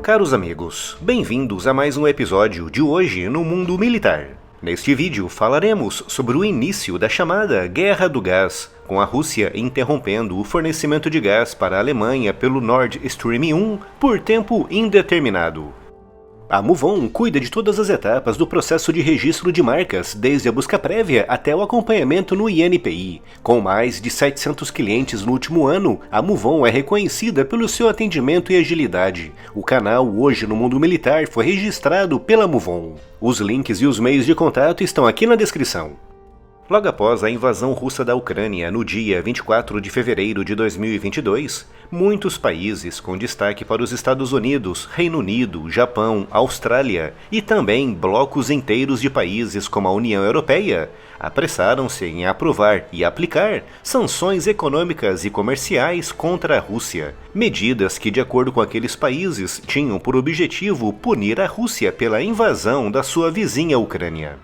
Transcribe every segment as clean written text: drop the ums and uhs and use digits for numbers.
caros amigos, bem-vindos a mais um episódio de Hoje no Mundo Militar. Neste vídeo falaremos sobre o início da chamada Guerra do Gás, com a Rússia interrompendo o fornecimento de gás para a Alemanha pelo Nord Stream 1 por tempo indeterminado. A MUVON cuida de todas as etapas do processo de registro de marcas, desde a busca prévia até o acompanhamento no INPI. Com mais de 700 clientes no último ano, a MUVON é reconhecida pelo seu atendimento e agilidade. O canal Hoje no Mundo Militar foi registrado pela MUVON. Os links e os meios de contato estão aqui na descrição. Logo após a invasão russa da Ucrânia, no dia 24 de fevereiro de 2022, muitos países, com destaque para os Estados Unidos, Reino Unido, Japão, Austrália e também blocos inteiros de países como a União Europeia, apressaram-se em aprovar e aplicar sanções econômicas e comerciais contra a Rússia. Medidas que, de acordo com aqueles países, tinham por objetivo punir a Rússia pela invasão da sua vizinha Ucrânia.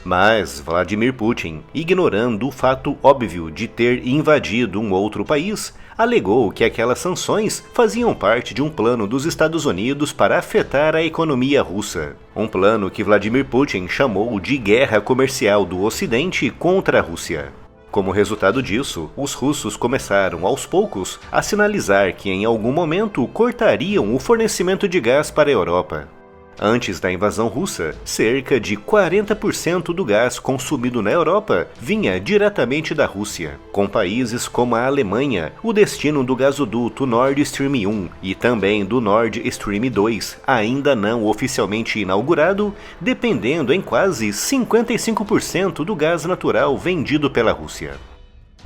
Mas Vladimir Putin, ignorando o fato óbvio de ter invadido um outro país, alegou que aquelas sanções faziam parte de um plano dos Estados Unidos para afetar a economia russa. Um plano que Vladimir Putin chamou de guerra comercial do Ocidente contra a Rússia. Como resultado disso, os russos começaram aos poucos a sinalizar que em algum momento cortariam o fornecimento de gás para a Europa. Antes da invasão russa, cerca de 40% do gás consumido na Europa vinha diretamente da Rússia. Com países como a Alemanha, o destino do gasoduto Nord Stream 1 e também do Nord Stream 2 ainda não oficialmente inaugurado, dependendo em quase 55% do gás natural vendido pela Rússia.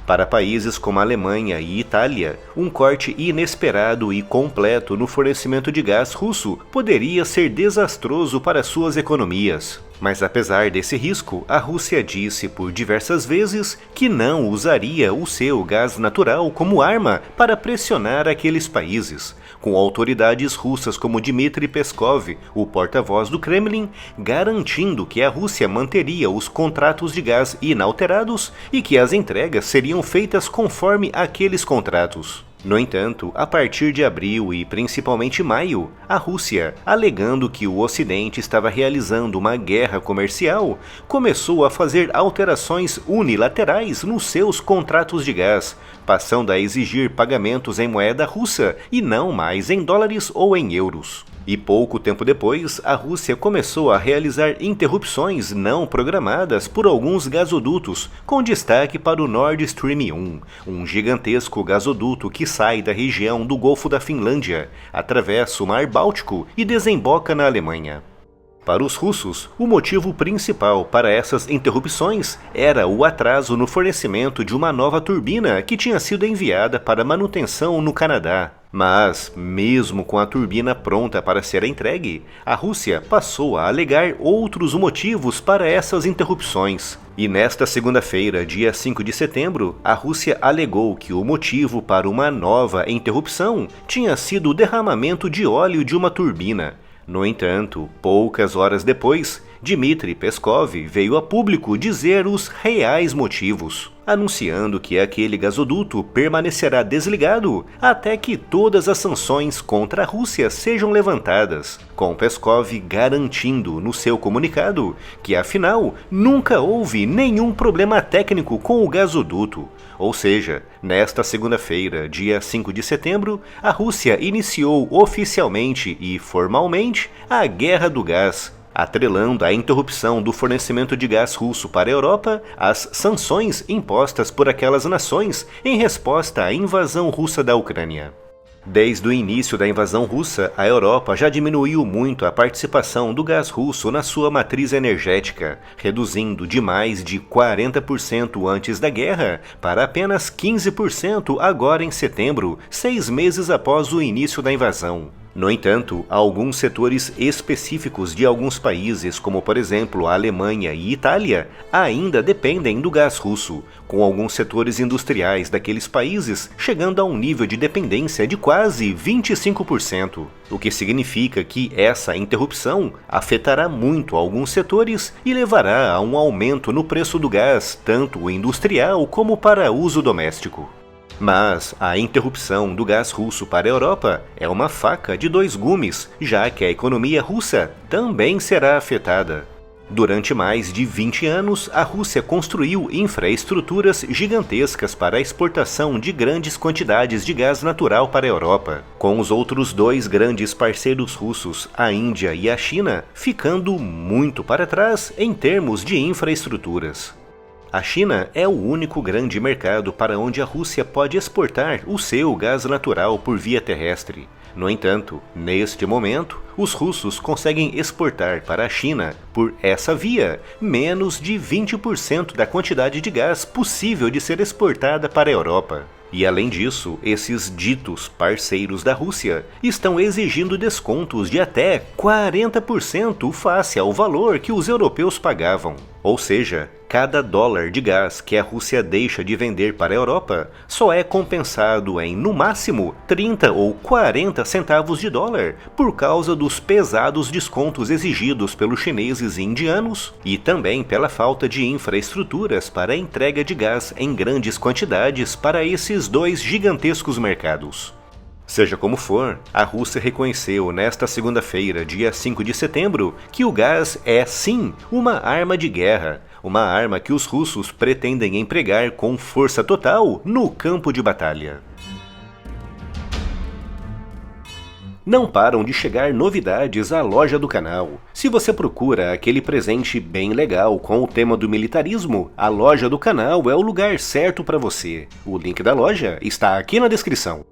Para países como a Alemanha e Itália, um corte inesperado e completo no fornecimento de gás russo poderia ser desastroso para suas economias. Mas apesar desse risco, a Rússia disse por diversas vezes que não usaria o seu gás natural como arma para pressionar aqueles países, com autoridades russas como Dmitry Peskov, o porta-voz do Kremlin, garantindo que a Rússia manteria os contratos de gás inalterados e que as entregas seriam feitas conforme aqueles contratos. No entanto, a partir de abril e principalmente maio, a Rússia, alegando que o Ocidente estava realizando uma guerra comercial, começou a fazer alterações unilaterais nos seus contratos de gás, passando a exigir pagamentos em moeda russa e não mais em dólares ou em euros. E pouco tempo depois, a Rússia começou a realizar interrupções não programadas por alguns gasodutos, com destaque para o Nord Stream 1, um gigantesco gasoduto que sai da região do Golfo da Finlândia, atravessa o Mar Báltico e desemboca na Alemanha. Para os russos, o motivo principal para essas interrupções era o atraso no fornecimento de uma nova turbina que tinha sido enviada para manutenção no Canadá. Mas, mesmo com a turbina pronta para ser entregue, a Rússia passou a alegar outros motivos para essas interrupções. E nesta segunda-feira, dia 5 de setembro, a Rússia alegou que o motivo para uma nova interrupção tinha sido o derramamento de óleo de uma turbina. No entanto, poucas horas depois, Dmitry Peskov veio a público dizer os reais motivos, anunciando que aquele gasoduto permanecerá desligado até que todas as sanções contra a Rússia sejam levantadas, com Peskov garantindo no seu comunicado que afinal nunca houve nenhum problema técnico com o gasoduto. Ou seja, nesta segunda-feira, dia 5 de setembro, a Rússia iniciou oficialmente e formalmente a Guerra do Gás, atrelando a interrupção do fornecimento de gás russo para a Europa às sanções impostas por aquelas nações em resposta à invasão russa da Ucrânia. Desde o início da invasão russa, a Europa já diminuiu muito a participação do gás russo na sua matriz energética, reduzindo de mais de 40% antes da guerra para apenas 15% agora em setembro, 6 meses após o início da invasão. No entanto, alguns setores específicos de alguns países, como por exemplo a Alemanha e Itália, ainda dependem do gás russo, com alguns setores industriais daqueles países chegando a um nível de dependência de quase 25%, o que significa que essa interrupção afetará muito alguns setores e levará a um aumento no preço do gás, tanto industrial como para uso doméstico. Mas a interrupção do gás russo para a Europa é uma faca de dois gumes, já que a economia russa também será afetada. Durante mais de 20 anos, a Rússia construiu infraestruturas gigantescas para a exportação de grandes quantidades de gás natural para a Europa, com os outros dois grandes parceiros russos, a Índia e a China, ficando muito para trás em termos de infraestruturas. A China é o único grande mercado para onde a Rússia pode exportar o seu gás natural por via terrestre. No entanto, neste momento, os russos conseguem exportar para a China, por essa via, menos de 20% da quantidade de gás possível de ser exportada para a Europa. E além disso, esses ditos parceiros da Rússia estão exigindo descontos de até 40% face ao valor que os europeus pagavam. Ou seja, cada dólar de gás que a Rússia deixa de vender para a Europa só é compensado em, no máximo, 30 ou 40 centavos de dólar por causa dos pesados descontos exigidos pelos chineses e indianos e também pela falta de infraestruturas para a entrega de gás em grandes quantidades para esses dois gigantescos mercados. Seja como for, a Rússia reconheceu nesta segunda-feira, dia 5 de setembro, que o gás é sim uma arma de guerra, uma arma que os russos pretendem empregar com força total no campo de batalha. Não param de chegar novidades à loja do canal. Se você procura aquele presente bem legal com o tema do militarismo, a loja do canal é o lugar certo para você. O link da loja está aqui na descrição.